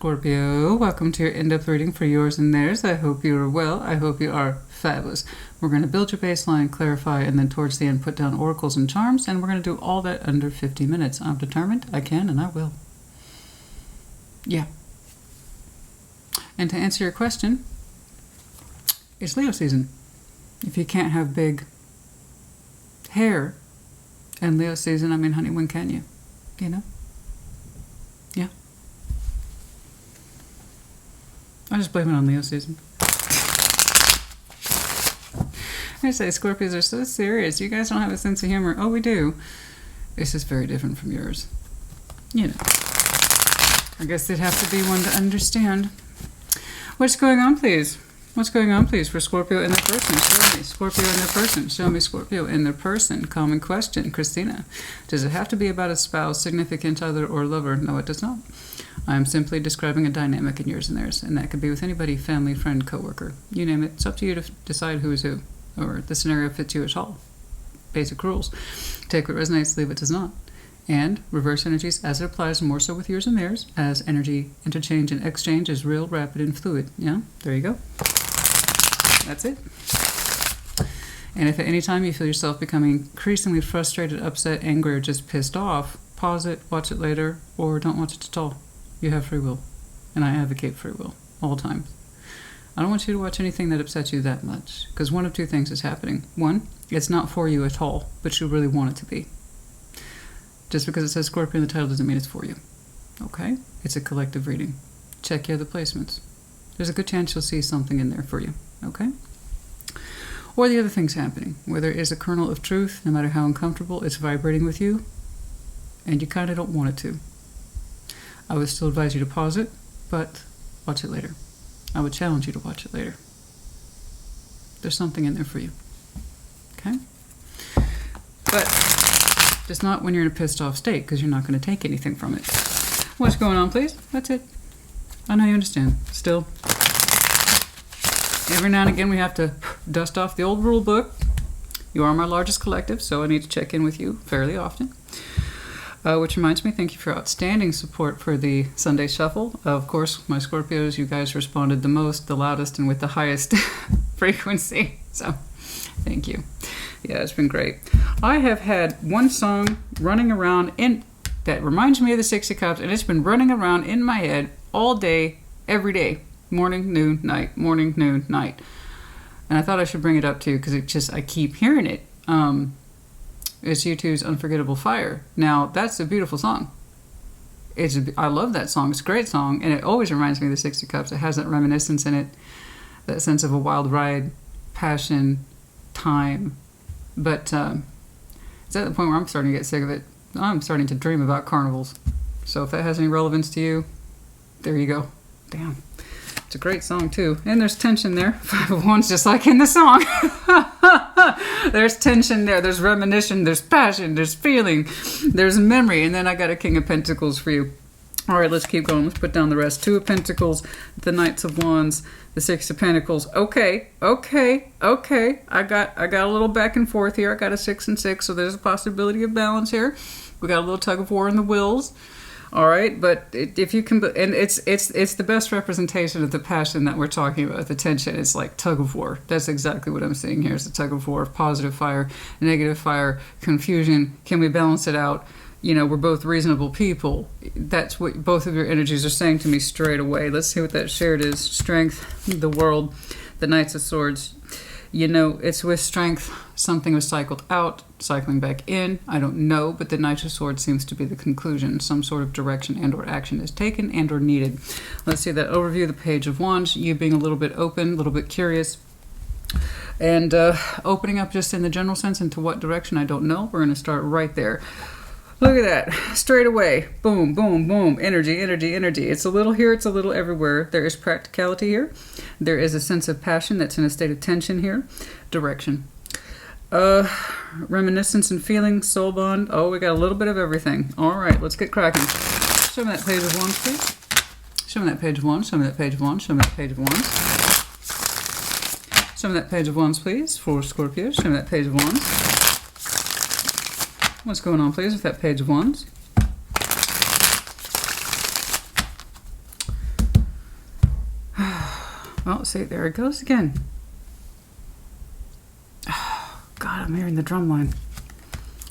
Scorpio. Welcome to your in-depth reading for yours and theirs. I hope you are well. I hope you are fabulous. We're going to build your baseline, clarify, and then towards the end put down oracles and charms, and we're going to do all that under 50 minutes. I'm determined. I can and I will. Yeah. And to answer your question, it's Leo season. If you can't have big hair in Leo season, I mean, honey, when can you? You know? Yeah. I just blame it on Leo season. I say Scorpios are so serious. You guys don't have a sense of humor. Oh, we do. It's just very different from yours. You know. I guess they'd have to be one to understand. What's going on, please? What's going on, please, for Scorpio in their person? Show me Scorpio in their person. Show me Scorpio in their person. Common question. Christina, does it have to be about a spouse, significant other, or lover? No, it does not. I'm simply describing a dynamic in yours and theirs, and that could be with anybody, family, friend, coworker. You name it. It's up to you to decide who is who, or the scenario fits you at all. Basic rules. Take what resonates, leave what does not. And reverse energies as it applies, more so with yours and theirs, as energy interchange and exchange is real, rapid, and fluid. Yeah, there you go. That's it. And if at any time you feel yourself becoming increasingly frustrated, upset, angry, or just pissed off, pause it, watch it later, or don't watch it at all. You have free will. And I advocate free will all times. I don't want you to watch anything that upsets you that much, because one of two things is happening. One, it's not for you at all, but you really want it to be. Just because it says Scorpio in the title doesn't mean it's for you. Okay? It's a collective reading. Check your other placements. There's a good chance you'll see something in there for you. Okay? Or the other thing's happening, where there is a kernel of truth, no matter how uncomfortable, it's vibrating with you, and you kind of don't want it to. I would still advise you to pause it, but watch it later. I would challenge you to watch it later. There's something in there for you. Okay? But just not when you're in a pissed off state, because you're not going to take anything from it. What's going on, please? That's it. I know you understand. Still, every now and again we have to dust off the old rule book. You are my largest collective, so I need to check in with you fairly often. Which reminds me, thank you for outstanding support for the Sunday Shuffle. Of course, my Scorpios, you guys responded the most, the loudest, and with the highest frequency. So, thank you. Yeah, it's been great. I have had one song running around that reminds me of the 60 Cups, and it's been running around in my head all day, every day. Morning, noon, night. Morning, noon, night. And I thought I should bring it up too, because I keep hearing it. It's U2's Unforgettable Fire. Now, that's a beautiful song. I love that song. It's a great song, and it always reminds me of the 60 Cups. It has that reminiscence in it, that sense of a wild ride, passion, time. But it's at the point where I'm starting to get sick of it. I'm starting to dream about carnivals. So if that has any relevance to you, there you go. Damn. It's a great song, too. And there's tension there. 5 of Wands, just like in the song. There's tension there. There's reminiscence. There's passion. There's feeling. There's memory. And then I got a King of Pentacles for you. All right, let's keep going. Let's put down the rest. 2 of Pentacles, the Knights of Wands, the 6 of Pentacles. Okay. I got a little back and forth here. I got a 6 and 6, so there's a possibility of balance here. We got a little tug of war in the wills. All right, but if you can, and it's the best representation of the passion that we're talking about, the tension. It's like tug of war. That's exactly what I'm seeing here. It's a tug of war of positive fire, negative fire, confusion. Can we balance it out? You know, we're both reasonable people. That's what both of your energies are saying to me straight away. Let's see what that shared is. Strength, the world, the Knights of Swords. You know, it's with strength. Something was cycled out, cycling back in. I don't know, but the Knight of Swords seems to be the conclusion. Some sort of direction and or action is taken and or needed. Let's see that overview, the Page of Wands. You being a little bit open, a little bit curious. And opening up just in the general sense into what direction, I don't know. We're going to start right there. Look at that. Straight away. Boom, boom, boom. Energy, energy, energy. It's a little here. It's a little everywhere. There is practicality here. There is a sense of passion that's in a state of tension here. Direction. Reminiscence and feeling. Soul bond. Oh, we got a little bit of everything. All right. Let's get cracking. Show me that Page of Wands, please. Show me that Page of Wands. Show me that Page of Wands. Show me that Page of Wands. Show me that Page of Wands, please, for Scorpio. Show me that Page of Wands. What's going on, please, with that Page of Wands? Oh, see, there it goes again. Oh, God, I'm hearing the drum line.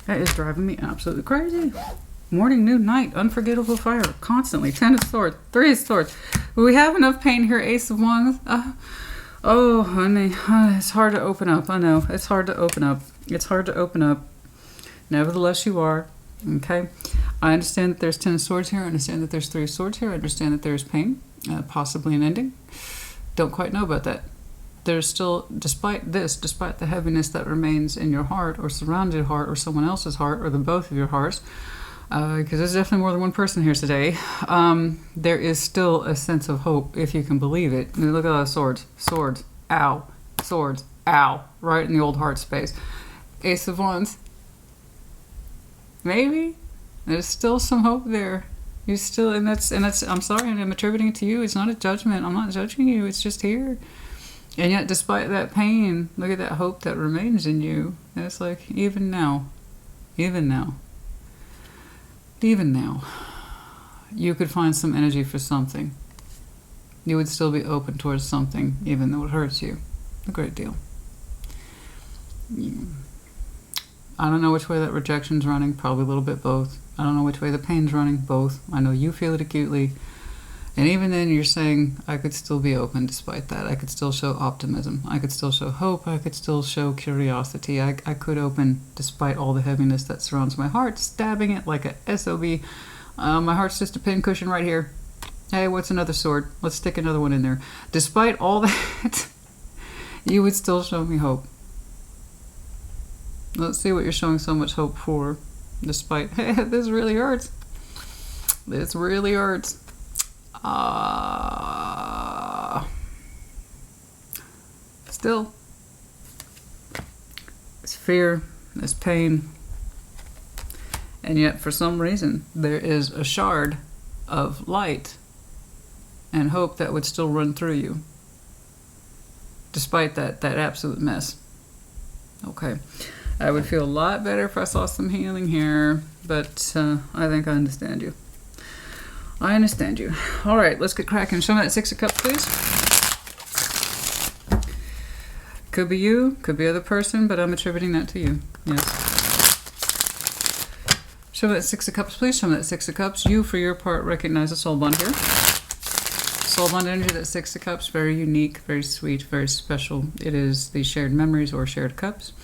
That is driving me absolutely crazy. Morning, noon, night, unforgettable fire, constantly. 10 of Swords, 3 of Swords. We have enough pain here. Ace of Wands. Oh, honey, it's hard to open up. I know, it's hard to open up. It's hard to open up. Nevertheless, you are. Okay? I understand that there's 10 of Swords here. I understand that there's 3 of Swords here. I understand that there's pain, possibly an ending. Don't quite know about that. There's still, despite the heaviness that remains in your heart or surrounds your heart or someone else's heart or the both of your hearts, because there's definitely more than one person here today, there is still a sense of hope, if you can believe it. I mean, look at all the swords. Swords. Ow. Swords. Ow. Right in the old heart space. Ace of Wands. Maybe. There's still some hope there. You still, and that's, I'm sorry, and I'm attributing it to you. It's not a judgment. I'm not judging you. It's just here. And yet, despite that pain, look at that hope that remains in you. And it's like, even now, you could find some energy for something. You would still be open towards something, even though it hurts you a great deal. I don't know which way that rejection's running, probably a little bit both. I don't know which way the pain's running, both. I know you feel it acutely. And even then you're saying, I could still be open despite that. I could still show optimism. I could still show hope. I could still show curiosity. I could open despite all the heaviness that surrounds my heart, stabbing it like a SOB. My heart's just a pincushion right here. Hey, what's another sword? Let's stick another one in there. Despite all that, you would still show me hope. Let's see what you're showing so much hope for. Despite, hey, this really hurts. This really hurts. Still, it's fear, it's pain, and yet for some reason there is a shard of light and hope that would still run through you, despite that absolute mess. Okay, I would feel a lot better if I saw some healing here, but I think I understand you. I understand you. All right, let's get cracking. Show me that 6 of Cups, please. Could be you, could be other person, but I'm attributing that to you. Yes. Show me that 6 of Cups, please. Show me that 6 of Cups. You, for your part, recognize a soul bond here. Soul bond energy, that 6 of Cups, very unique, very sweet, very special. It is the shared memories or shared cups.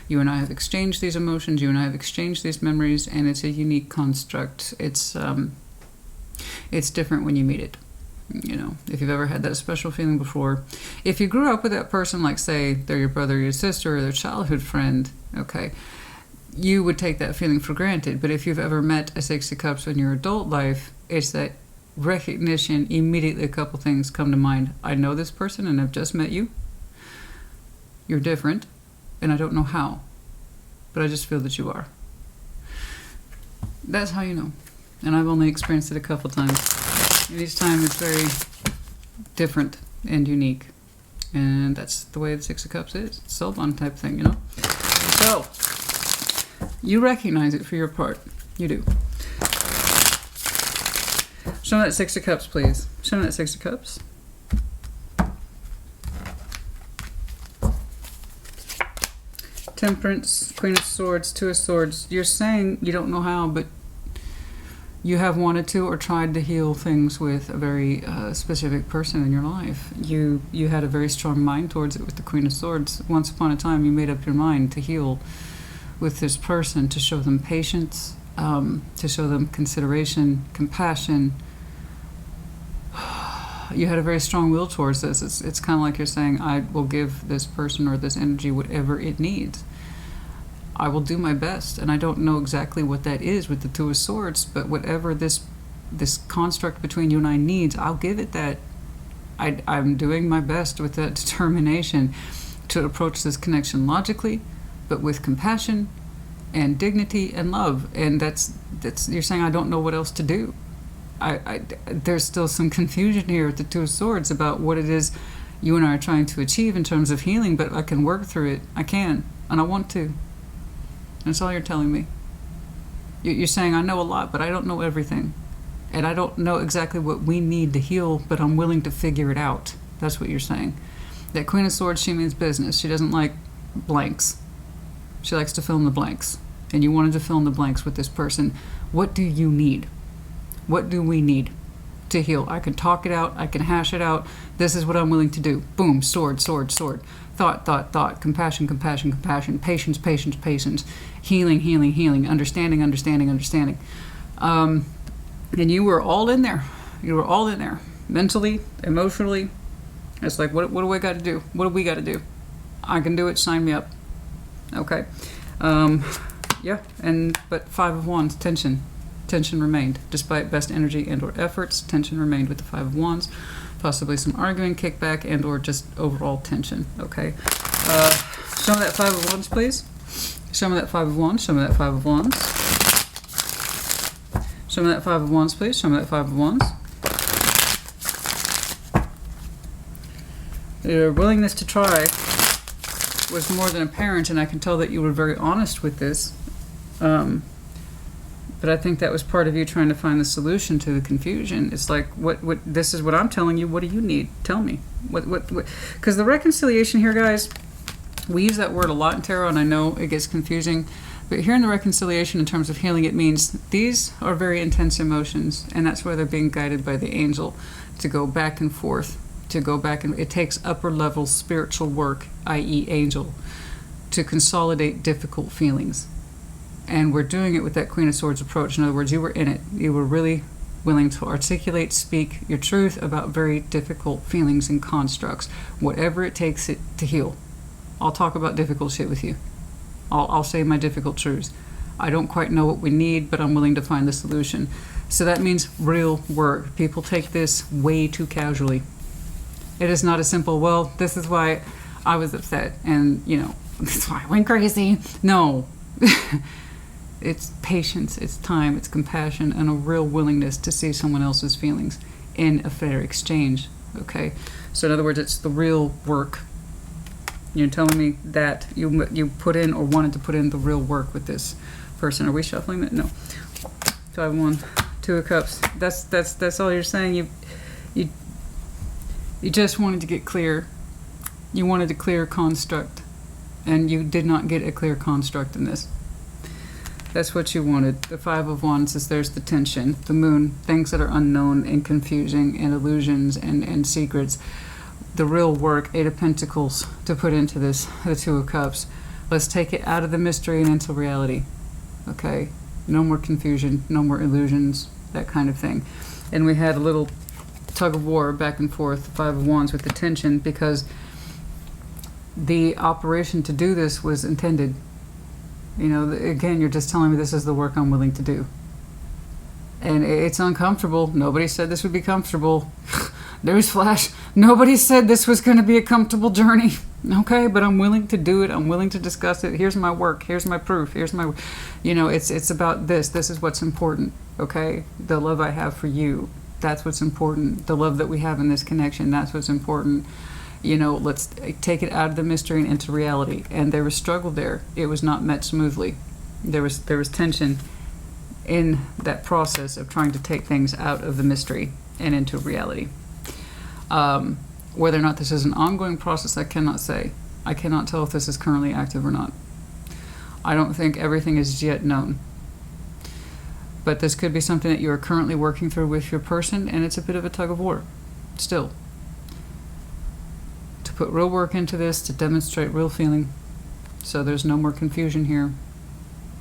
You and I have exchanged these emotions. You and I have exchanged these memories, and it's a unique construct. It's different when you meet it. You know, if you've ever had that special feeling before. If you grew up with that person, like say they're your brother or your sister or their childhood friend, okay, you would take that feeling for granted. But if you've ever met a 6 of Cups in your adult life, it's that recognition. Immediately a couple things come to mind. I know this person and I've just met you. You're different and I don't know how, but I just feel that you are. That's how you know. And I've only experienced it a couple times. And each time it's very different and unique. And that's the way the 6 of Cups is. It's soul bond type thing, you know? So, you recognize it for your part. You do. Show me that 6 of Cups, please. Show me that 6 of Cups. Temperance, Queen of Swords, 2 of Swords. You're saying you don't know how, but you have wanted to or tried to heal things with a very specific person in your life. You had a very strong mind towards it with the Queen of Swords. Once upon a time, you made up your mind to heal with this person, to show them patience, to show them consideration, compassion. You had a very strong will towards this. It's kind of like you're saying, I will give this person or this energy whatever it needs. I will do my best, and I don't know exactly what that is with the 2 of Swords, but whatever this construct between you and I needs, I'll give it that. I'm doing my best with that determination to approach this connection logically, but with compassion and dignity and love. And that's you're saying I don't know what else to do. There's still some confusion here with the 2 of Swords about what it is you and I are trying to achieve in terms of healing, but I can work through it. I can, and I want to. That's all you're telling me. You're saying I know a lot, but I don't know everything. And I don't know exactly what we need to heal, but I'm willing to figure it out. That's what you're saying. That Queen of Swords, she means business. She doesn't like blanks. She likes to fill in the blanks. And you wanted to fill in the blanks with this person. What do you need? What do we need to heal? I can talk it out. I can hash it out. This is what I'm willing to do. Boom. Sword, sword, sword. Thought, thought, thought. Compassion, compassion, compassion. Patience, patience, patience. Healing, healing, healing. Understanding, understanding, understanding. And you were all in there. You were all in there. Mentally, emotionally. It's like, what do I got to do? What do we got to do? I can do it. Sign me up. Okay. Yeah. But Five of Wands, tension. Tension remained. Despite best energy and or efforts, tension remained with the Five of Wands. Possibly some arguing, kickback, and or just overall tension. Okay. Show me that Five of Wands, please. Show me that Five of Wands. Show me that Five of Wands. Show me that Five of Wands, please. Show me that Five of Wands. Your willingness to try was more than apparent, and I can tell that you were very honest with this. But I think that was part of you trying to find the solution to the confusion. It's like, this is what I'm telling you. What do you need? Tell me. Because the reconciliation here, guys, we use that word a lot in tarot, and I know it gets confusing. But here in the reconciliation, in terms of healing, it means these are very intense emotions, and that's why they're being guided by the angel to go back and forth. It takes upper level spiritual work, i.e. angel, to consolidate difficult feelings. And we're doing it with that Queen of Swords approach. In other words, you were in it. You were really willing to articulate, speak your truth about very difficult feelings and constructs, whatever it takes it to heal. I'll talk about difficult shit with you. I'll say my difficult truths. I don't quite know what we need, but I'm willing to find the solution. So that means real work. People take this way too casually. It is not a simple, well, this is why I was upset, and, this is why I went crazy. No. It's patience, it's time, it's compassion, and a real willingness to see someone else's feelings in a fair exchange, okay? So in other words, it's the real work. You're telling me that you put in or wanted to put in the real work with this person. Are we shuffling that? No. 5-1, 2 of Cups. That's all you're saying. You just wanted to get clear. You wanted a clear construct, and you did not get a clear construct in this. That's what you wanted. The Five of Wands is there's the tension, the moon, things that are unknown and confusing and illusions and secrets. The real work, Eight of Pentacles, to put into this, the Two of Cups. Let's take it out of the mystery and into reality. Okay? No more confusion, no more illusions, that kind of thing. And we had a little tug of war back and forth, the Five of Wands with the tension, because the operation to do this was intended. Again, you're just telling me this is the work I'm willing to do. And it's uncomfortable. Nobody said this would be comfortable. Newsflash. Nobody said this was going to be a comfortable journey. Okay, but I'm willing to do it. I'm willing to discuss it. Here's my work. Here's my proof. Here's my, it's about this. This is what's important. Okay, the love I have for you. That's what's important. The love that we have in this connection. That's what's important. Let's take it out of the mystery and into reality. And there was struggle there. It was not met smoothly. There was tension in that process of trying to take things out of the mystery and into reality. Whether or not this is an ongoing process, I cannot say. I cannot tell if this is currently active or not. I don't think everything is yet known. But this could be something that you are currently working through with your person, and it's a bit of a tug of war. Still. To put real work into this, to demonstrate real feeling. So there's no more confusion here.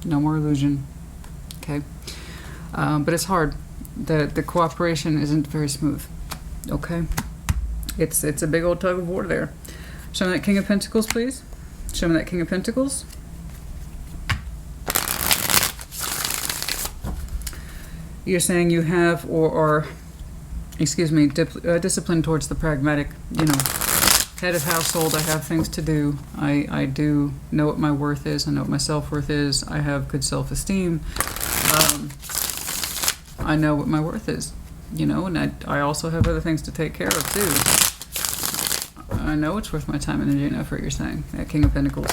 No more illusion. Okay? But it's hard. The cooperation isn't very smooth. Okay? It's a big old tug of war there. Show me that King of Pentacles, please. Show me that King of Pentacles. You're saying you have or are, disciplined towards the pragmatic, head of household. I have things to do. I do know what my worth is. I know what my self-worth is. I have good self-esteem. I know what my worth is, and I also have other things to take care of too. I know it's worth my time, energy, and effort, you're saying. That King of Pentacles.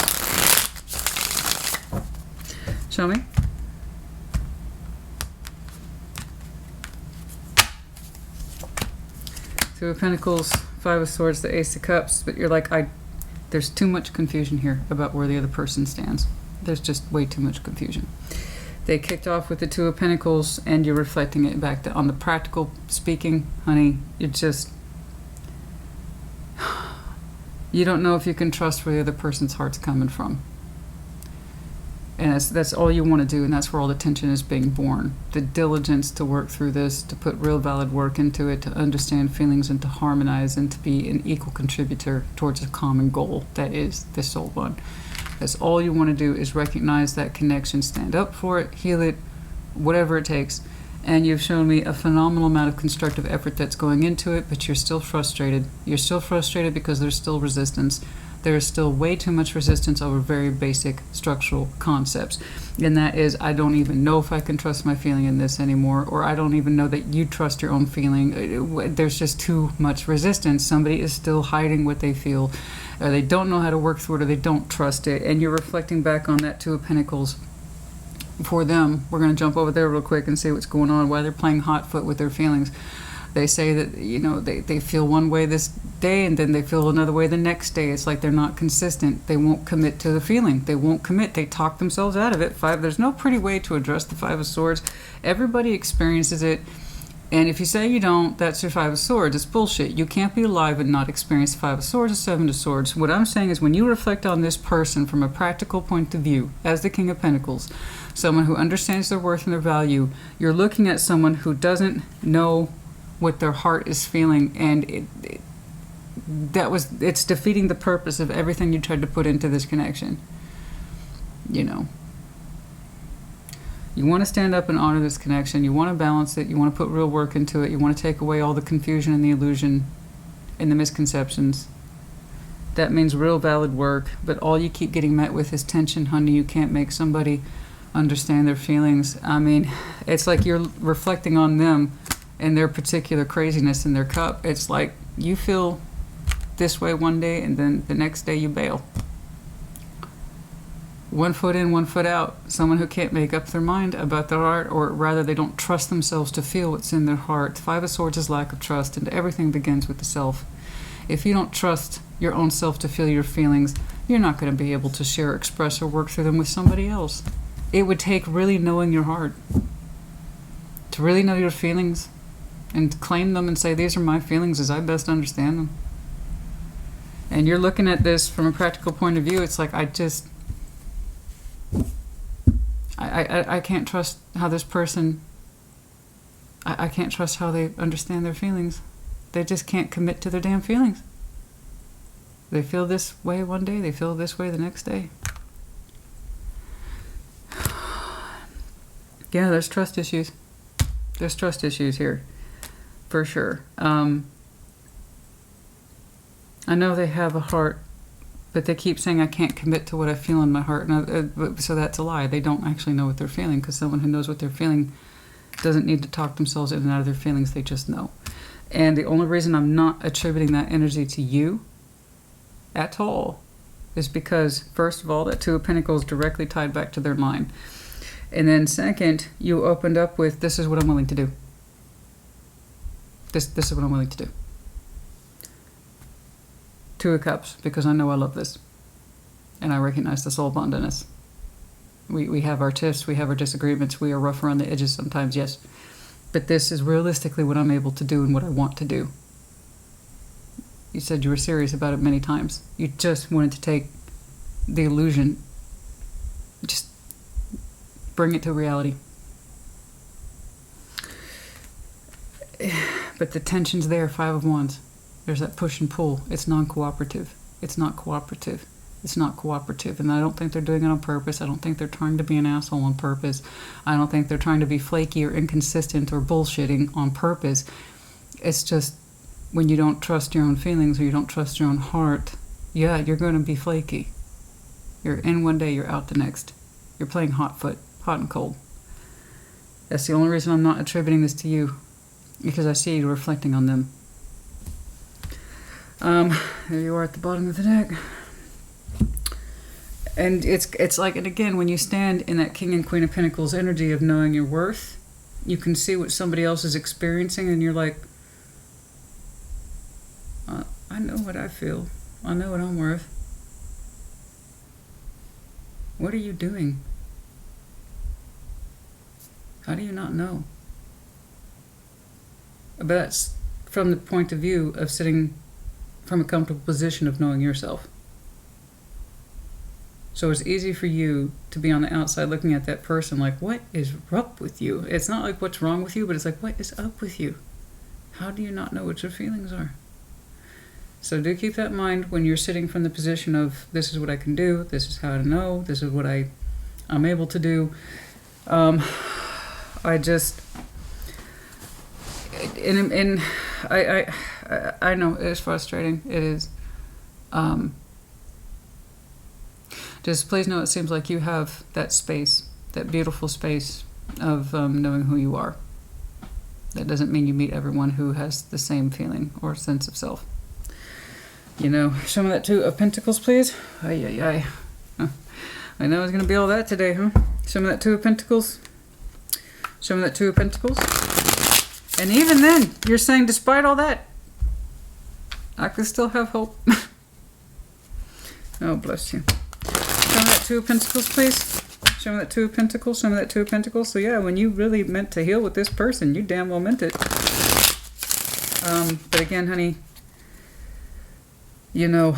Show me. Two of Pentacles, Five of Swords, the Ace of Cups, but you're like, there's too much confusion here about where the other person stands. There's just way too much confusion. They kicked off with the Two of Pentacles, and you're reflecting it back to, on the practical speaking, honey, you don't know if you can trust where the other person's heart's coming from. And that's all you want to do, and that's where all the tension is being born. The diligence to work through this, to put real valid work into it, to understand feelings and to harmonize and to be an equal contributor towards a common goal that is the soul bond. That's all you want to do, is recognize that connection, stand up for it, heal it, whatever it takes. And you've shown me a phenomenal amount of constructive effort that's going into it, but you're still frustrated. You're still frustrated because there's still resistance. There is still way too much resistance over very basic structural concepts. And that is, I don't even know if I can trust my feeling in this anymore, or I don't even know that you trust your own feeling. There's just too much resistance. Somebody is still hiding what they feel, or they don't know how to work through it, or they don't trust it. And you're reflecting back on that Two of Pentacles. For them, we're going to jump over there real quick and see what's going on, why they're playing hot foot with their feelings. They say that, you know, they feel one way this day and then they feel another way the next day. It's like they're not consistent. They won't commit to the feeling. They won't commit. They talk themselves out of it. There's no pretty way to address the Five of Swords. Everybody experiences it. And if you say you don't, that's your Five of Swords. It's bullshit. You can't be alive and not experience the Five of Swords or Seven of Swords. What I'm saying is, when you reflect on this person from a practical point of view, as the King of Pentacles, someone who understands their worth and their value, you're looking at someone who doesn't know what their heart is feeling, and it's defeating the purpose of everything you tried to put into this connection. You know. You want to stand up and honor this connection. You want to balance it. You want to put real work into it. You want to take away all the confusion and the illusion and the misconceptions. That means real valid work, but all you keep getting met with is tension, honey. You can't make somebody understand their feelings. I mean, it's like you're reflecting on them and their particular craziness in their cup. It's like you feel this way one day and then the next day you bail. 1 foot in, 1 foot out. Someone who can't make up their mind about their heart, or rather they don't trust themselves to feel what's in their heart. Five of Swords is lack of trust, and everything begins with the self. If you don't trust your own self to feel your feelings, you're not going to be able to share, express, or work through them with somebody else. It would take really knowing your heart, to really know your feelings and claim them and say, these are my feelings as I best understand them. And you're looking at this from a practical point of view. It's like, I can't trust how this person, I can't trust how they understand their feelings. They just can't commit to their damn feelings. They feel this way one day, they feel this way the next day. Yeah, there's trust issues. There's trust issues here, for sure. I know they have a heart, but they keep saying, I can't commit to what I feel in my heart. So that's a lie. They don't actually know what they're feeling, because someone who knows what they're feeling doesn't need to talk themselves in and out of their feelings. They just know. And the only reason I'm not attributing that energy to you at all is because, first of all, that Two of Pentacles directly tied back to their line. And then second, you opened up with, this is what I'm willing to do. This is what I'm willing to do. Two of Cups, because I know I love this. And I recognize the soul bond in us. We have our tiffs, we have our disagreements, we are rough around the edges sometimes, yes. But this is realistically what I'm able to do and what I want to do. You said you were serious about it many times. You just wanted to take the illusion, just bring it to reality. But the tension's there, Five of Wands. There's that push and pull. It's non-cooperative. It's not cooperative. It's not cooperative. And I don't think they're doing it on purpose. I don't think they're trying to be an asshole on purpose. I don't think they're trying to be flaky or inconsistent or bullshitting on purpose. It's just when you don't trust your own feelings or you don't trust your own heart, yeah, you're going to be flaky. You're in one day, you're out the next. You're playing hot foot, hot and cold. That's the only reason I'm not attributing this to you, because I see you reflecting on them. There you are at the bottom of the deck. And it's like, and again, when you stand in that King and Queen of Pentacles energy of knowing your worth, you can see what somebody else is experiencing, and you're like, I know what I feel. I know what I'm worth. What are you doing? How do you not know? But that's from the point of view of sitting from a comfortable position of knowing yourself. So it's easy for you to be on the outside looking at that person like, what is up with you? It's not like what's wrong with you, but it's like, what is up with you? How do you not know what your feelings are? So do keep that in mind when you're sitting from the position of, this is what I can do, this is how I know, this is what I'm able to do. I just, I know it's frustrating. It is. Just please know it seems like you have that space, that beautiful space of knowing who you are. That doesn't mean you meet everyone who has the same feeling or sense of self. You know, show me that Two of Pentacles, please. Ay, ay, ay. Huh. I know it's going to be all that today, huh? Show me that Two of Pentacles. Show me that Two of Pentacles. And even then, you're saying despite all that, I could still have hope. Oh, bless you. Show me that Two of Pentacles, please. Show me that Two of Pentacles. Show me that Two of Pentacles. So yeah, when you really meant to heal with this person, you damn well meant it. But again, honey, you know,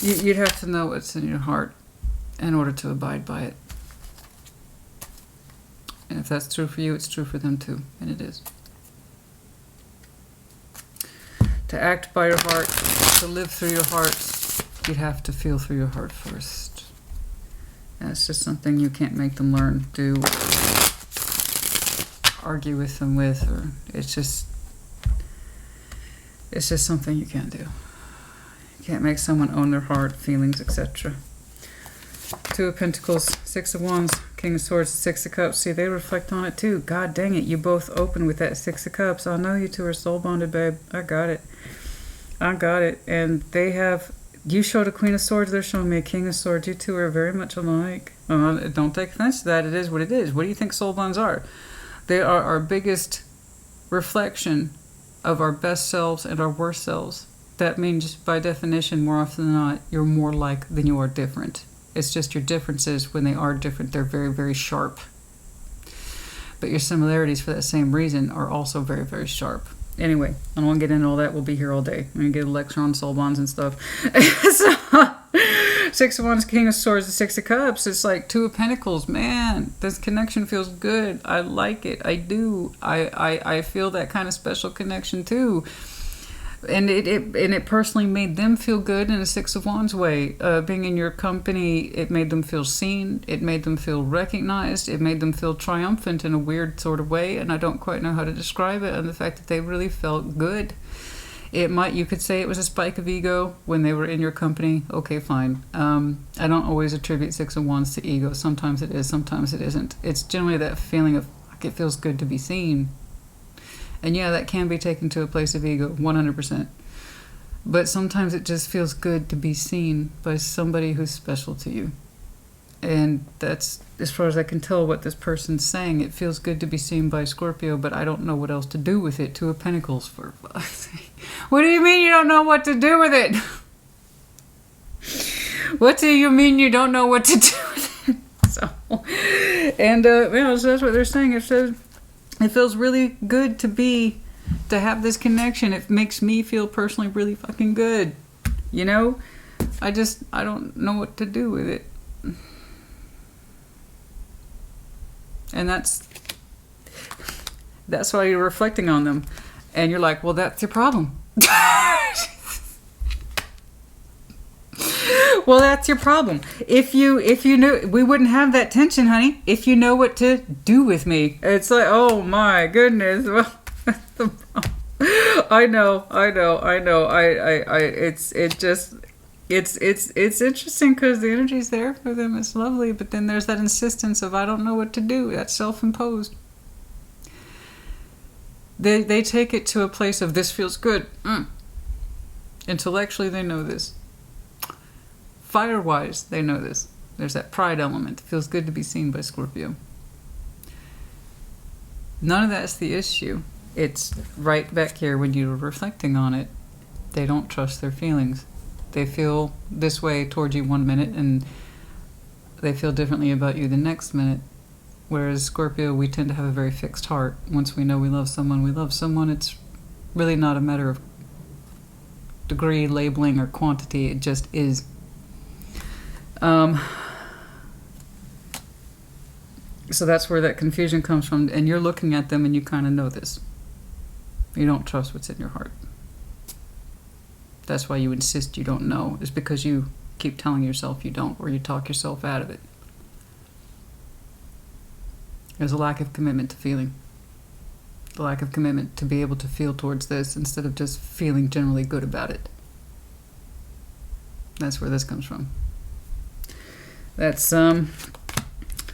you'd have to know what's in your heart in order to abide by it. And if that's true for you, it's true for them too. And it is. To act by your heart, to live through your heart, you'd have to feel through your heart first. And it's just something you can't make them learn, do, argue with them with, or it's just something you can't do. You can't make someone own their heart, feelings, etc. Two of Pentacles, Six of Wands, King of Swords, Six of Cups. See, they reflect on it too. God dang it, you both open with that Six of Cups. I know you two are soul bonded, babe. I got it. I got it. And they have, you showed a Queen of Swords, they're showing me a King of Swords. You two are very much alike. Don't take offense to that. It is what it is. What do you think soul bonds are? They are our biggest reflection of our best selves and our worst selves. That means, by definition, more often than not, you're more like than you are different. It's just your differences, when they are different, they're very, very sharp. But your similarities, for that same reason, are also very, very sharp. Anyway, I don't want to get into all that. We'll be here all day. I'm going to get a lecture on soul bonds and stuff. So, Six of Wands, King of Swords, the Six of Cups. It's like Two of Pentacles. Man, this connection feels good. I like it. I do. I feel that kind of special connection too. And it personally made them feel good in a Six of Wands way. Being in your company, it made them feel seen. It made them feel recognized. It made them feel triumphant in a weird sort of way. And I don't quite know how to describe it. And the fact that they really felt good. You could say it was a spike of ego when they were in your company. Okay, fine. I don't always attribute Six of Wands to ego. Sometimes it is, sometimes it isn't. It's generally that feeling of, like, it feels good to be seen. And yeah, that can be taken to a place of ego, 100%. But sometimes it just feels good to be seen by somebody who's special to you. And that's, as far as I can tell, what this person's saying. It feels good to be seen by Scorpio, but I don't know what else to do with it. Two of Pentacles, for fuck's sake. What do you mean you don't know what to do with it? What do you mean you don't know what to do with it? So, and, so that's what they're saying. It says, it feels really good to have this connection. It makes me feel personally really fucking good. You know? I don't know what to do with it. And that's why you're reflecting on them. And you're like, well, that's your problem. Well, that's your problem. If you knew, we wouldn't have that tension, honey. If you know what to do with me. It's like, oh my goodness. Well, that's the problem. I know. It's interesting because the energy's there for them. It's lovely. But then there's that insistence of, I don't know what to do. That's self-imposed. They take it to a place of, this feels good. Intellectually, they know this. Fire-wise, they know this. There's that pride element. It feels good to be seen by Scorpio. None of that's the issue. It's right back here when you're reflecting on it. They don't trust their feelings. They feel this way towards you 1 minute and they feel differently about you the next minute. Whereas Scorpio, we tend to have a very fixed heart. Once we know we love someone, we love someone. It's really not a matter of degree, labeling, or quantity. It just is. So that's where that confusion comes from. And you're looking at them and you kind of know this. You don't trust what's in your heart. That's why you insist you don't know. It's because you keep telling yourself you don't, or you talk yourself out of it. There's a lack of commitment to feeling. The lack of commitment to be able to feel towards this instead of just feeling generally good about it. That's where this comes from. That's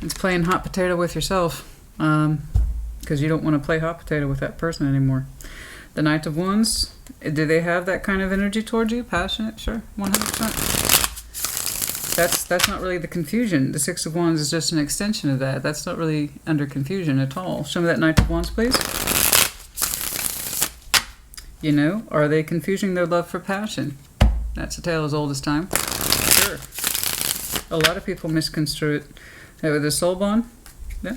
it's playing hot potato with yourself, because you don't want to play hot potato with that person anymore. The Knight of Wands, do they have that kind of energy towards you? Passionate? Sure, 100%. That's not really the confusion. The Six of Wands is just an extension of that. That's not really under confusion at all. Show me that Knight of Wands, please. You know, are they confusing their love for passion? That's a tale as old as time. Sure. A lot of people misconstrue it. With the soul bond. Yeah.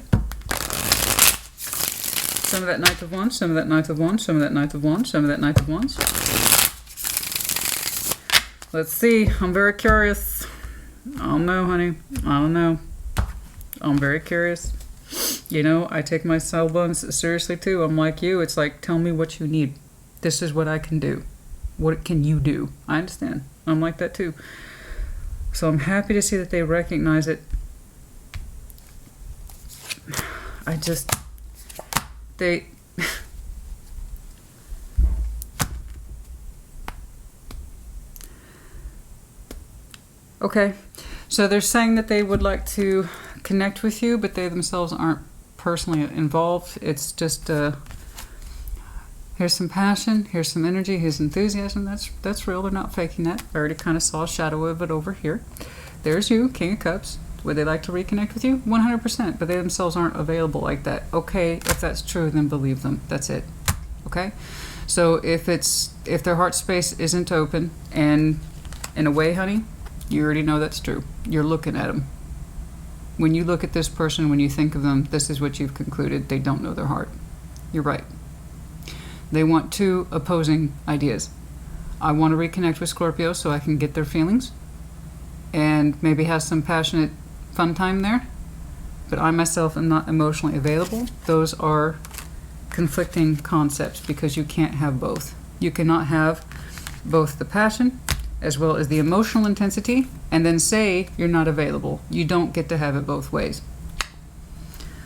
Some of that Knight of Wands, some of that Knight of Wands, some of that Knight of Wands, some of that Knight of Wands. Let's see. I'm very curious. I don't know, honey. I don't know. I'm very curious. You know, I take my soul bonds seriously too. I'm like you. It's like, tell me what you need. This is what I can do. What can you do? I understand. I'm like that too. So I'm happy to see that they recognize it. They okay, so they're saying that they would like to connect with you, but they themselves aren't personally involved. It's just here's some passion, here's some energy, here's enthusiasm. That's real. They're not faking that. I already kind of saw a shadow of it over here. There's you, King of Cups. Would they like to reconnect with you? 100%, but they themselves aren't available like that. Okay, if that's true, then believe them. That's it. Okay? So if their heart space isn't open, and in a way, honey, you already know that's true. You're looking at them. When you look at this person, when you think of them, this is what you've concluded. They don't know their heart. You're right. They want two opposing ideas. I want to reconnect with Scorpio so I can get their feelings and maybe have some passionate fun time there, but I myself am not emotionally available. Those are conflicting concepts because you can't have both. You cannot have both the passion as well as the emotional intensity and then say you're not available. You don't get to have it both ways.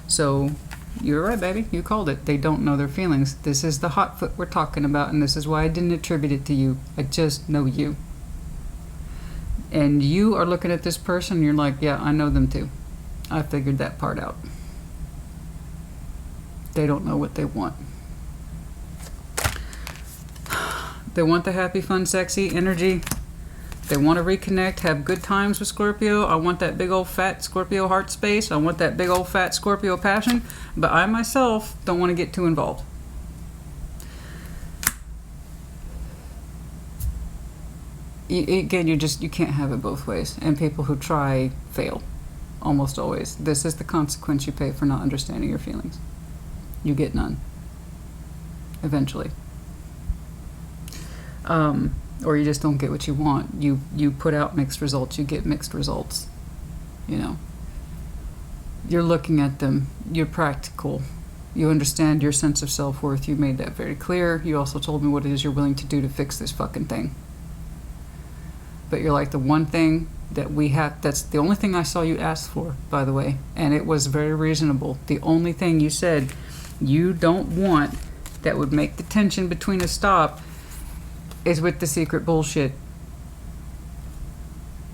So you're right, baby. You called it. They don't know their feelings. This is the hot foot we're talking about, and this is why I didn't attribute it to you. I just know you. And you are looking at this person and you're like, yeah, I know them too. I figured that part out. They don't know what they want. They want the happy, fun, sexy energy. They want to reconnect, have good times with Scorpio. I want that big old fat Scorpio heart space. I want that big old fat Scorpio passion. But I myself don't want to get too involved. Again, you can't have it both ways. And people who try fail. Almost always. This is the consequence you pay for not understanding your feelings. You get none. Eventually. Or you just don't get what you want. You put out mixed results, you get mixed results. You know. You're looking at them. You're practical. You understand your sense of self-worth. You made that very clear. You also told me what it is you're willing to do to fix this fucking thing. But you're like, the one thing that we have, that's the only thing I saw you ask for, by the way. And it was very reasonable. The only thing you said you don't want that would make the tension between us stop is with the secret bullshit.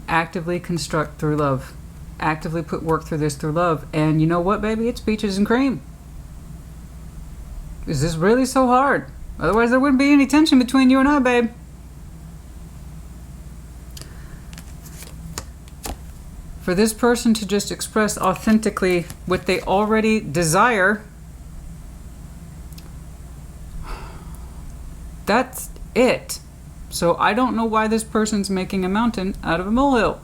Actively construct through love. Actively put work through this through love. And you know what, baby? It's peaches and cream. Is this really so hard? Otherwise there wouldn't be any tension between you and I, babe. For this person to just express authentically what they already desire, That's it. So I don't know why this person's making a mountain out of a molehill.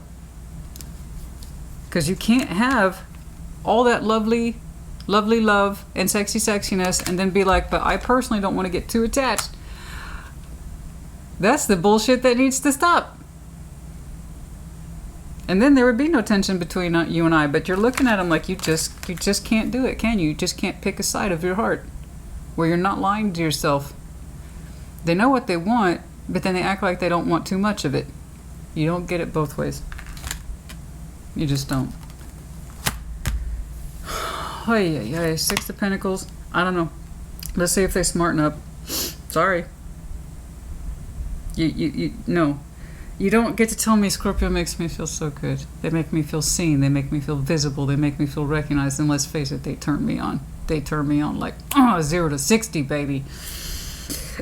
Because you can't have all that lovely love and sexiness and then be like, but I personally don't want to get too attached. That's the bullshit that needs to stop. And then there would be no tension between you and I. But you're looking at them like you just can't do it, can you? You just can't pick a side of your heart where you're not lying to yourself. They know what they want, but then they act like they don't want too much of it. You don't get it both ways. You just don't. Oh, yeah. Six of Pentacles. I don't know. Let's see if they smarten up. Sorry. No. You don't get to tell me Scorpio makes me feel so good. They make me feel seen. They make me feel visible. They make me feel recognized. And let's face it, they turn me on. They turn me on like 0 to 60, baby.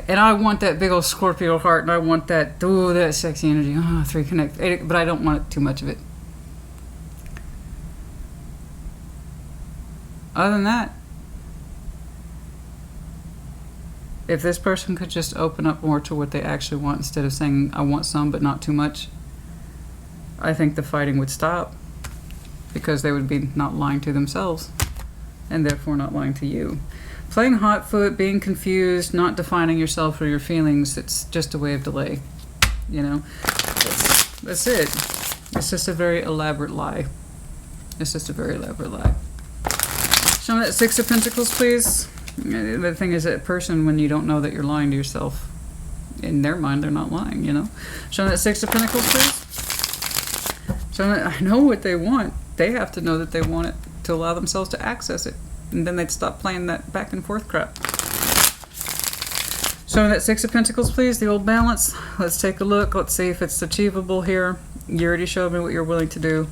And I want that big old Scorpio heart, and I want that, that sexy energy. 3 connect. 8, but I don't want too much of it. Other than that, if this person could just open up more to what they actually want instead of saying, I want some but not too much, I think the fighting would stop, because they would be not lying to themselves and therefore not lying to you. Playing hot foot, being confused, not defining yourself or your feelings, it's just a way of delay. You know? That's it. It's just a very elaborate lie. It's just a very elaborate lie. Show me that 6 of Pentacles, please. The thing is, that person, when you don't know that you're lying to yourself, in their mind, they're not lying, you know? Show me that 6 of Pentacles, please. Show me, I know what they want. They have to know that they want it to allow themselves to access it. And then they'd stop playing that back and forth crap. Show me that 6 of Pentacles, please. The old balance. Let's take a look. Let's see if it's achievable here. You already showed me what you're willing to do.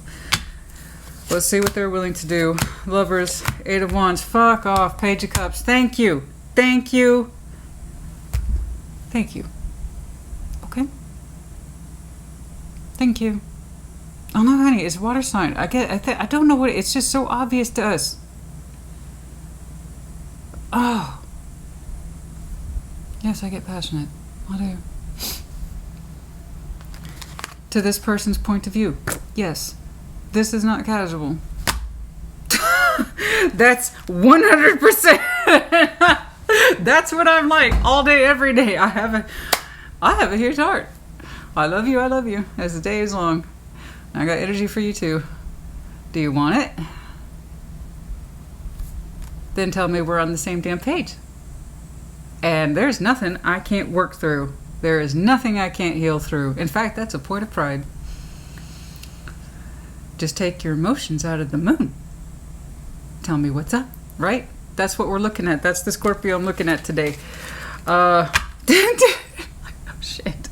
Let's see what they're willing to do. Lovers, 8 of Wands. Fuck off. Page of Cups. Thank you. Thank you. Thank you. Okay? Thank you. Oh no, honey, it's water sign. I don't know what it's just so obvious to us. Oh. Yes, I get passionate. I do. To this person's point of view. Yes. This is not casual. That's 100%. That's what I'm like all day, every day. I have a huge heart. I love you as the day is long. I got energy for you too. Do you want it? Then tell me we're on the same damn page. And there's nothing I can't work through. There is nothing I can't heal through. In fact, that's a point of pride. Just take your emotions out of the moon. Tell me what's up, right? That's what we're looking at. That's the Scorpio I'm looking at today. Oh, shit.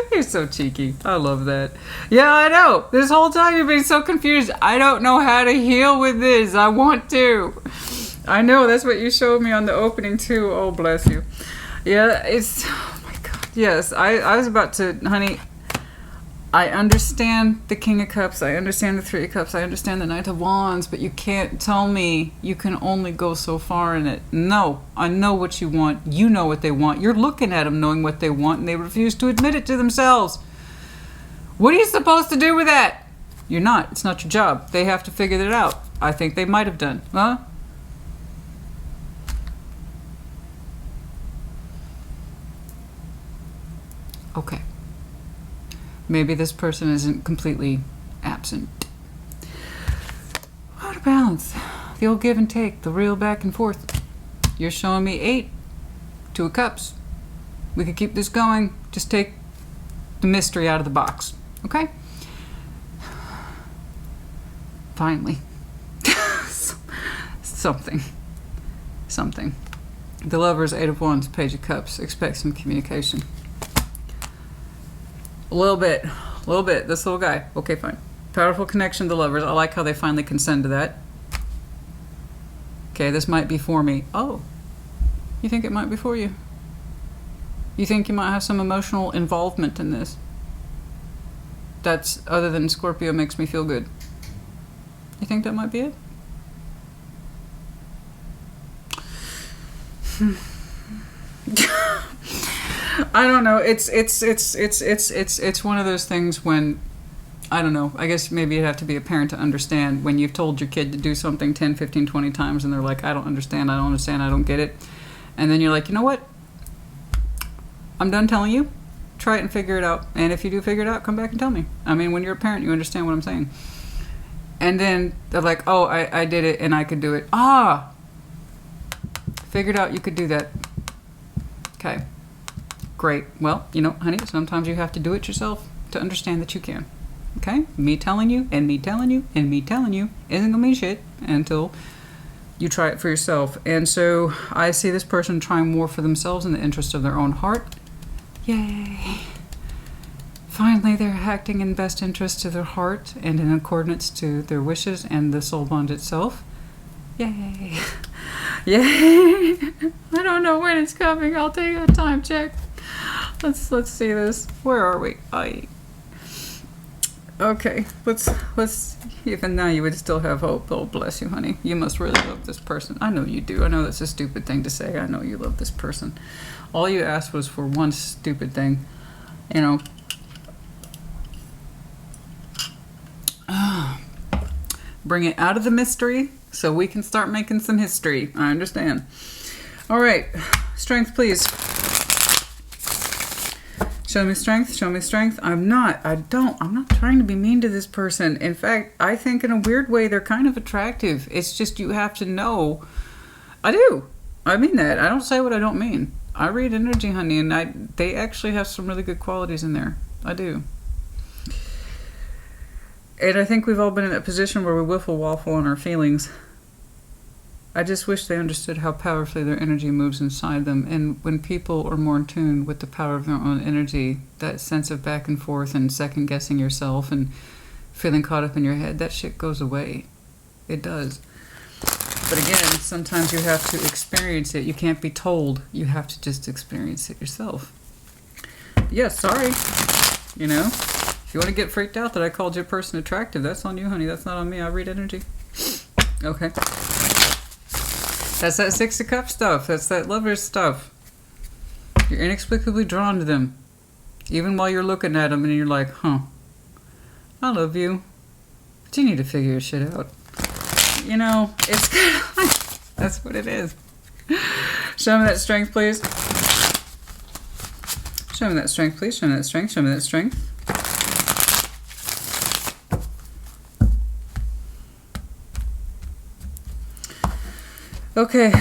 You're so cheeky. I love that. Yeah, I know. This whole time you've been so confused. I don't know how to heal with this. I want to. I know. That's what you showed me on the opening, too. Oh, bless you. Yeah, it's... Oh, my God. Yes, I was about to... Honey... I understand the King of Cups, I understand the 3 of Cups, I understand the Knight of Wands, but you can't tell me you can only go so far in it. No, I know what you want. You know what they want. You're looking at them knowing what they want, and they refuse to admit it to themselves. What are you supposed to do with that? You're not. It's not your job. They have to figure that out. I think they might have done. Huh? Okay. Maybe this person isn't completely absent. Out of balance. The old give and take. The real back and forth. You're showing me 8. 2 of Cups. We could keep this going. Just take the mystery out of the box. Okay? Finally. Something. The Lovers, 8 of Wands, Page of Cups. Expect some communication. A little bit. This little guy. Okay, fine. Powerful connection to Lovers. I like how they finally consent to that. Okay, this might be for me. Oh. You think it might be for you? You think you might have some emotional involvement in this? That's other than Scorpio makes me feel good. You think that might be it? I don't know. It's one of those things when, I don't know, I guess maybe you'd have to be a parent to understand when you've told your kid to do something 10, 15, 20 times and they're like, I don't understand, I don't get it. And then you're like, you know what? I'm done telling you. Try it and figure it out. And if you do figure it out, come back and tell me. I mean, when you're a parent, you understand what I'm saying. And then they're like, oh, I did it and I could do it. Ah! Figured out you could do that. Okay. Great. Well, you know, honey, sometimes you have to do it yourself to understand that you can. Okay? Me telling you and me telling you and me telling you isn't gonna mean shit until you try it for yourself. And so I see this person trying more for themselves in the interest of their own heart. Yay. Finally, they're acting in best interest to their heart and in accordance to their wishes and the soul bond itself. Yay. Yay. I don't know when it's coming. I'll take a time check. Let's see this. Where are we? Okay, let's even now you would still have hope. Oh, bless you, honey. You must really love this person. I know you do. I know that's a stupid thing to say. I know you love this person. All you asked was for one stupid thing, you know. Bring it out of the mystery so we can start making some history. I understand. All right, strength, please. Show me strength, show me strength. I'm not trying to be mean to this person. In fact, I think in a weird way they're kind of attractive. It's just you have to know. I do. I mean that. I don't say what I don't mean. I read energy, honey, and they actually have some really good qualities in there. I do. And I think we've all been in that position where we wiffle-waffle on our feelings. I just wish they understood how powerfully their energy moves inside them. And when people are more in tune with the power of their own energy, that sense of back and forth and second-guessing yourself and feeling caught up in your head, that shit goes away. It does. But again, sometimes you have to experience it. You can't be told. You have to just experience it yourself. Yeah, sorry. You know? If you want to get freaked out that I called your person attractive, that's on you, honey. That's not on me. I read energy. Okay. That's that Six of Cups stuff. That's that lover's stuff. You're inexplicably drawn to them. Even while you're looking at them and you're like, huh, I love you. But you need to figure your shit out. You know, it's kind of like, that's what it is. Show me that strength, please. Show me that strength, please. Show me that strength. Show me that strength. Okay.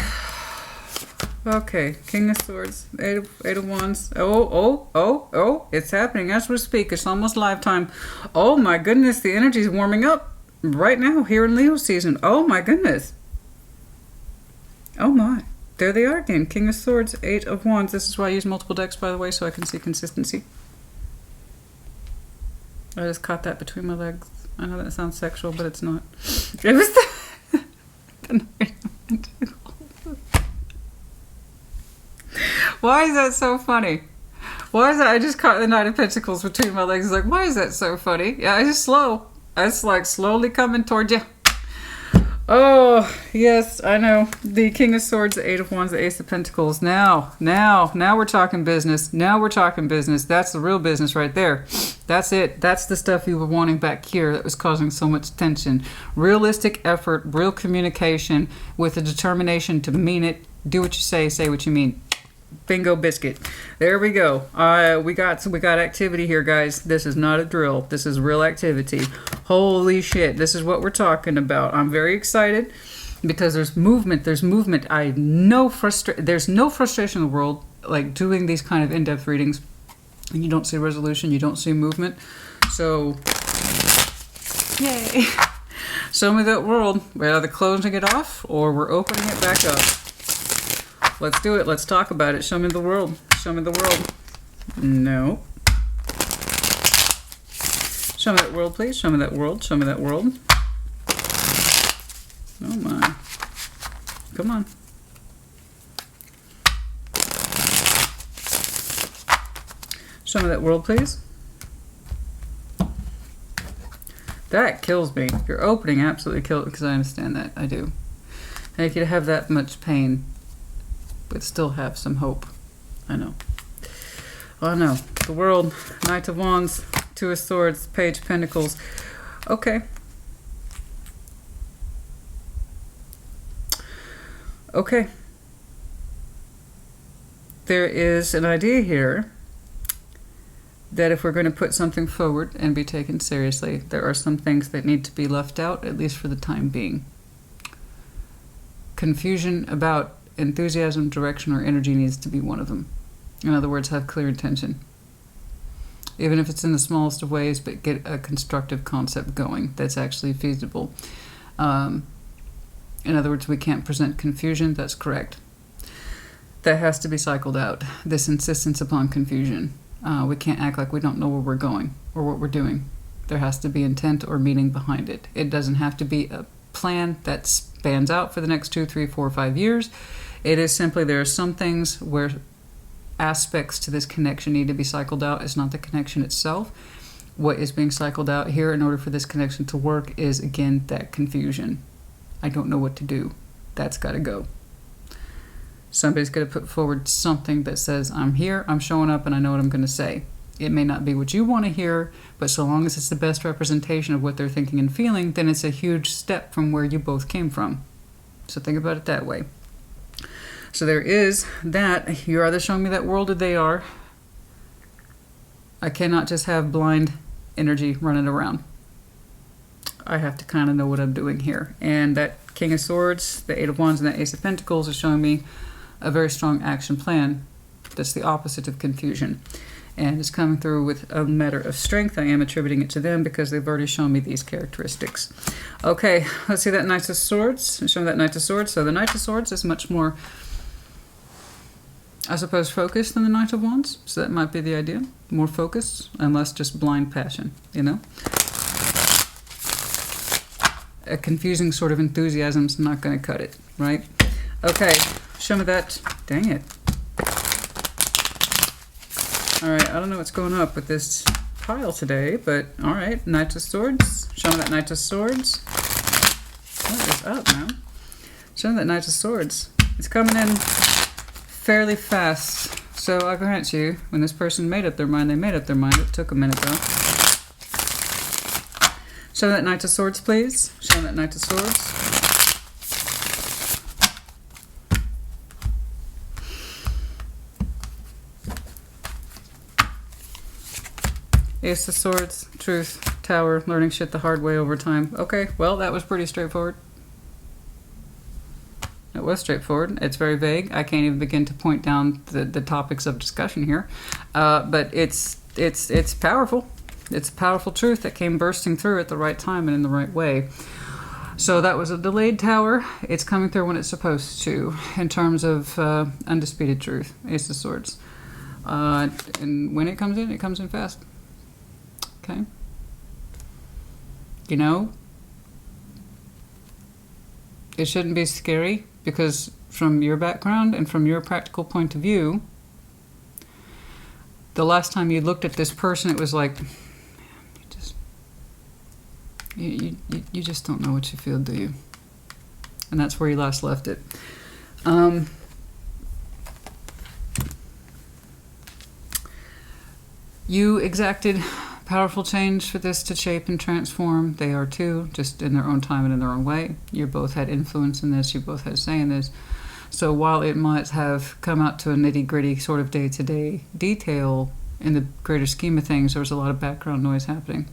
Okay. King of Swords. Eight of Wands. Oh. It's happening as we speak. It's almost live time. Oh my goodness. The energy's warming up right now here in Leo season. Oh my goodness. Oh my. There they are again. King of Swords. Eight of Wands. This is why I use multiple decks, by the way, so I can see consistency. I just caught that between my legs. I know that sounds sexual, but it's not. It was the Why is that so funny? Why is that? I just caught the Knight of Pentacles between my legs. It's like, why is that so funny? Yeah, it's just slow. It's like slowly coming toward you. Oh, yes, I know. The King of Swords, the Eight of Wands, the Ace of Pentacles. Now we're talking business. Now we're talking business. That's the real business right there. That's it. That's the stuff you were wanting back here that was causing so much tension. Realistic effort, real communication with a determination to mean it. Do what you say what you mean. Bingo biscuit. There we go. We got activity here, guys. This is not a drill. This is real activity. Holy shit. This is what we're talking about. I'm very excited because there's movement. There's movement. There's no frustration in the world like doing these kind of in-depth readings and you don't see resolution, you don't see movement. So yay. Show me that world. We're either closing it off or we're opening it back up. Let's do it. Let's talk about it. Show me the world. Show me the world. No. Show me that world, please. Show me that world. Show me that world. Oh my. Come on. Show me that world, please. That kills me. Your opening absolutely killed me because I understand that. I do. I could have that much pain but still have some hope. I know. Oh, no. The World, Knight of Wands, Two of Swords, Page of Pentacles. Okay. Okay. There is an idea here that if we're going to put something forward and be taken seriously, there are some things that need to be left out, at least for the time being. Confusion about enthusiasm, direction, or energy needs to be one of them. In other words, have clear intention. Even if it's in the smallest of ways, but get a constructive concept going that's actually feasible. In other words, we can't present confusion. That's correct. That has to be cycled out. This insistence upon confusion. We can't act like we don't know where we're going or what we're doing. There has to be intent or meaning behind it. It doesn't have to be a plan that spans out for the next 2, 3, 4, 5 years. It is simply there are some things where aspects to this connection need to be cycled out. It's not the connection itself. What is being cycled out here in order for this connection to work is, again, that confusion. I don't know what to do. That's got to go. Somebody's got to put forward something that says, I'm here, I'm showing up, and I know what I'm going to say. It may not be what you want to hear, but so long as it's the best representation of what they're thinking and feeling, then it's a huge step from where you both came from. So think about it that way. So there is that. You're either showing me that world or they are. I cannot just have blind energy running around. I have to kind of know what I'm doing here. And that King of Swords, the Eight of Wands, and that Ace of Pentacles are showing me a very strong action plan that's the opposite of confusion. And it's coming through with a matter of strength. I am attributing it to them because they've already shown me these characteristics. Okay, let's see that Knight of Swords. Show me that Knight of Swords. So the Knight of Swords is much more, I suppose, focused than the Knight of Wands. So that might be the idea. More focused and less just blind passion, you know? A confusing sort of enthusiasm's not going to cut it, right? Okay, show me that. Dang it. All right, I don't know what's going up with this pile today, but all right, Knight of Swords. Show me that Knight of Swords. What is up, man? Show me that Knight of Swords. It's coming in fairly fast. So I grant you, when this person made up their mind, they made up their mind. It took a minute, though. Show me that Knight of Swords, please. Show me that Knight of Swords. Ace of Swords, Truth, Tower, learning shit the hard way over time. Okay, well, that was pretty straightforward. It was straightforward. It's very vague. I can't even begin to point down the topics of discussion here. But it's powerful. It's a powerful truth that came bursting through at the right time and in the right way. So that was a delayed tower. It's coming through when it's supposed to, in terms of undisputed truth. Ace of Swords. And when it comes in fast. Okay. You know, it shouldn't be scary because from your background and from your practical point of view, the last time you looked at this person, it was like, you just don't know what you feel, do you? And that's where you last left it. You exacted powerful change for this to shape and transform. They are too, just in their own time and in their own way. You both had influence in this. You both had say in this. So while it might have come out to a nitty-gritty sort of day-to-day detail, in the greater scheme of things, there was a lot of background noise happening.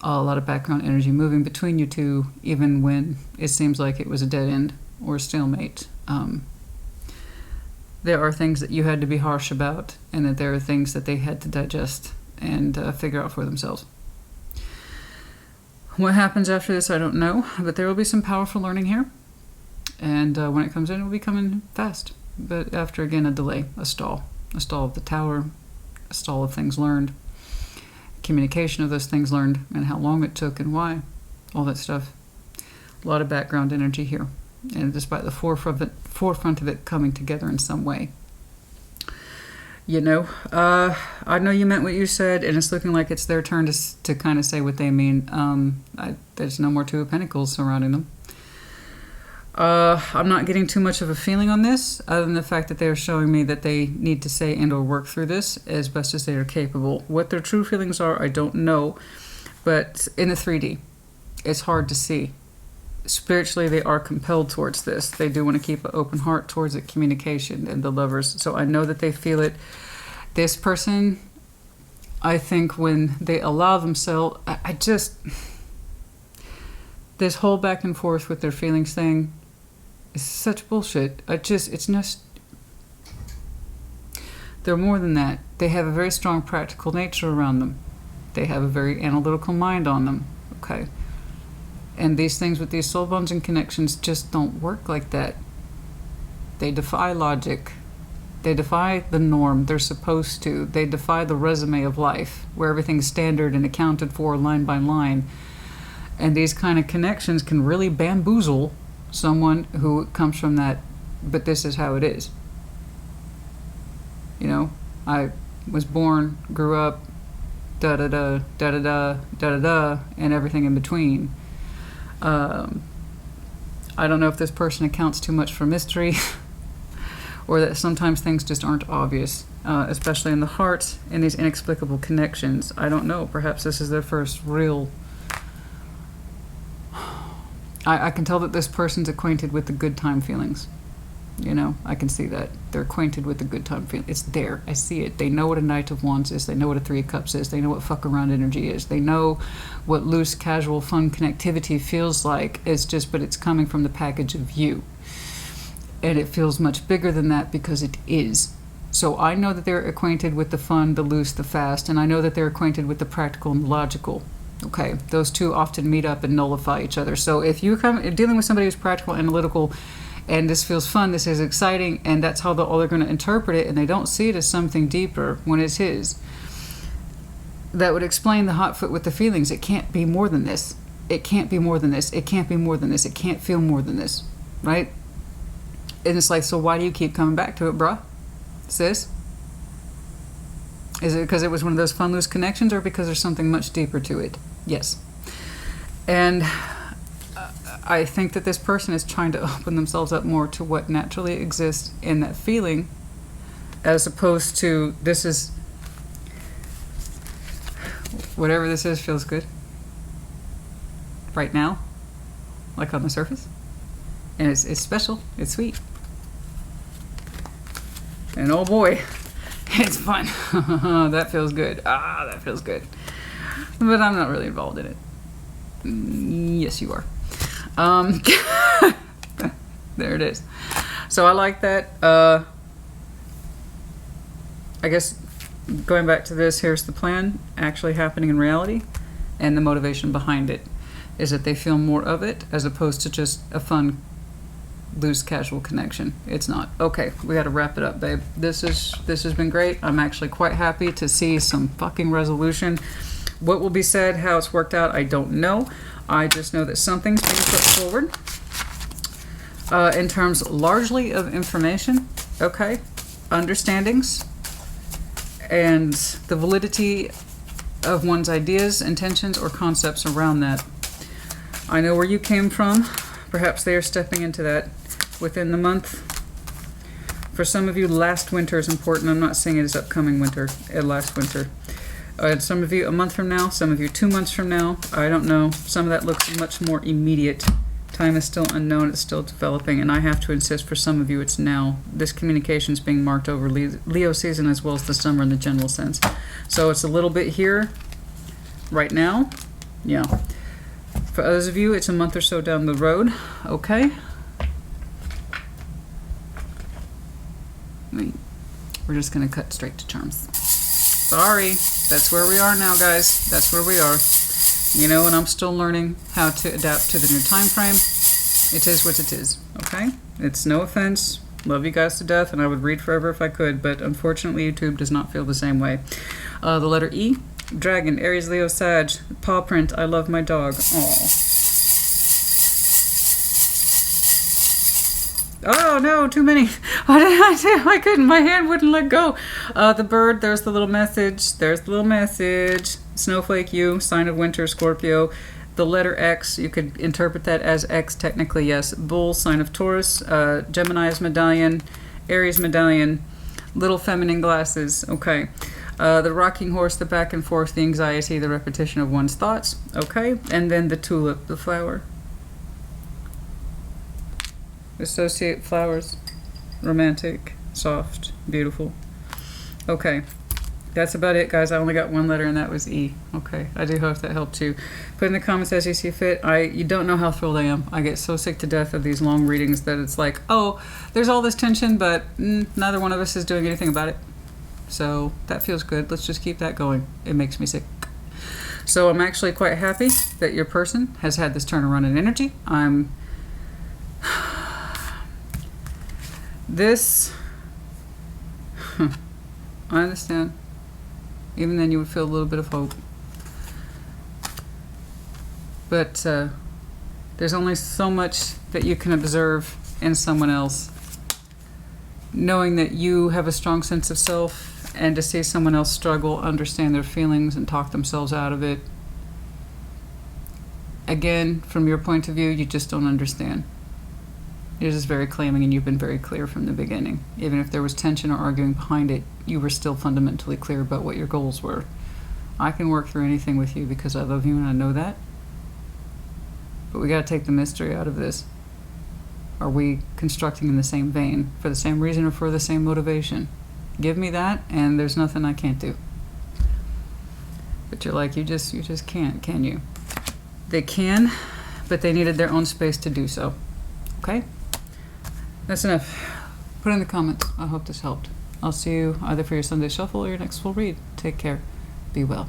A lot of background energy moving between you two, even when it seems like it was a dead end or a stalemate. There are things that you had to be harsh about, and that there are things that they had to digest and figure out for themselves. What happens after this, I don't know, but there will be some powerful learning here. And when it comes in, it will be coming fast. But after, again, a delay, a stall of the tower, a stall of things learned, communication of those things learned, and how long it took and why, all that stuff. A lot of background energy here, and despite the forefront of it coming together in some way. You know, I know you meant what you said, and it's looking like it's their turn to kind of say what they mean. There's no more Two of Pentacles surrounding them. I'm not getting too much of a feeling on this, other than the fact that they're showing me that they need to say and or work through this as best as they are capable. What their true feelings are, I don't know. But in the 3D, it's hard to see. Spiritually, they are compelled towards this. They do want to keep an open heart towards it, communication, and the lovers. So I know that they feel it. This person, I think when they allow themselves, I just... This whole back and forth with their feelings thing is such bullshit. It's just... They're more than that. They have a very strong practical nature around them. They have a very analytical mind on them. Okay? And these things with these soul bonds and connections just don't work like that. They defy logic. They defy the norm. They're supposed to. They defy the resume of life, where everything's standard and accounted for line by line. And these kind of connections can really bamboozle someone who comes from that, but this is how it is. You know, I was born, grew up, da-da-da, da-da-da, da-da-da, and everything in between. I don't know if this person accounts too much for mystery or that sometimes things just aren't obvious, especially in the heart and these inexplicable connections. I don't know. Perhaps this is their first real... I can tell that this person's acquainted with the good time feelings. You know, I can see that. They're acquainted with the good time feeling. It's there. I see it. They know what a Knight of Wands is. They know what a Three of Cups is. They know what fuck around energy is. They know what loose, casual, fun connectivity feels like. It's just, but it's coming from the package of you. And it feels much bigger than that because it is. So I know that they're acquainted with the fun, the loose, the fast, and I know that they're acquainted with the practical and logical. Okay, those two often meet up and nullify each other. So if you come dealing with somebody who's practical, analytical, and this feels fun, this is exciting, and that's how all they're going to interpret it, and they don't see it as something deeper when it's his, that would explain the hot foot with the feelings. It can't be more than this. It can't be more than this. It can't be more than this. It can't feel more than this, right? And it's like, so why do you keep coming back to it, bruh? Sis? Is it because it was one of those fun, loose connections, or because there's something much deeper to it? Yes. And I think that this person is trying to open themselves up more to what naturally exists in that feeling, as opposed to this is... Whatever this is feels good. Right now. Like on the surface. And it's special. It's sweet. And oh boy... It's fun. That feels good. Ah, that feels good. But I'm not really involved in it. Yes, you are. There it is. So I like that. I guess going back to this, here's the plan actually happening in reality, and the motivation behind it is that they feel more of it as opposed to just a fun, loose, casual connection. It's not. Okay, we got to wrap it up, babe. This has been great. I'm actually quite happy to see some fucking resolution. What will be said, how it's worked out, I don't know. I just know that something's being put forward in terms largely of information, okay, understandings, and the validity of one's ideas, intentions, or concepts around that. I know where you came from. Perhaps they are stepping into that within the month. For some of you, last winter is important. I'm not saying it is upcoming winter, last winter. Some of you a month from now, some of you 2 months from now. I don't know. Some of that looks much more immediate. Time is still unknown. It's still developing. And I have to insist for some of you it's now. This communication is being marked over Leo season as well as the summer in the general sense. So it's a little bit here right now. Yeah. For others of you, it's a month or so down the road. Okay. We're just going to cut straight to terms. Sorry. That's where we are now, guys. That's where we are. You know, and I'm still learning how to adapt to the new time frame. It is what it is. Okay? It's no offense. Love you guys to death, and I would read forever if I could, but unfortunately YouTube does not feel the same way. The letter E. Dragon, Aries, Leo, Sag, paw print, I love my dog. Aww. Oh no, too many. What did I do? I couldn't, my hand wouldn't let go. The bird, there's the little message. There's the little message. Snowflake, you, sign of winter, Scorpio. The letter X, you could interpret that as X technically, yes. Bull, sign of Taurus. Gemini's medallion. Aries medallion. Little feminine glasses. Okay. The rocking horse, the back and forth, the anxiety, the repetition of one's thoughts. Okay. And then the tulip, the flower. Associate flowers. Romantic, soft, beautiful. Okay. That's about it, guys. I only got one letter, and that was E. Okay. I do hope that helped too. Put in the comments as you see fit. You don't know how thrilled I am. I get so sick to death of these long readings that it's like, oh, there's all this tension, but neither one of us is doing anything about it. So that feels good. Let's just keep that going. It makes me sick. So I'm actually quite happy that your person has had this turnaround in energy. I understand. Even then you would feel a little bit of hope. But there's only so much that you can observe in someone else. Knowing that you have a strong sense of self, and to see someone else struggle, understand their feelings, and talk themselves out of it. Again, from your point of view, you just don't understand. You're just very claiming, and you've been very clear from the beginning. Even if there was tension or arguing behind it, you were still fundamentally clear about what your goals were. I can work through anything with you because I love you and I know that. But we got to take the mystery out of this. Are we constructing in the same vein, for the same reason or for the same motivation? Give me that, and there's nothing I can't do. But you're like, you just can't, can you? They can, but they needed their own space to do so. Okay? That's enough. Put in the comments. I hope this helped. I'll see you either for your Sunday shuffle or your next full read. Take care. Be well.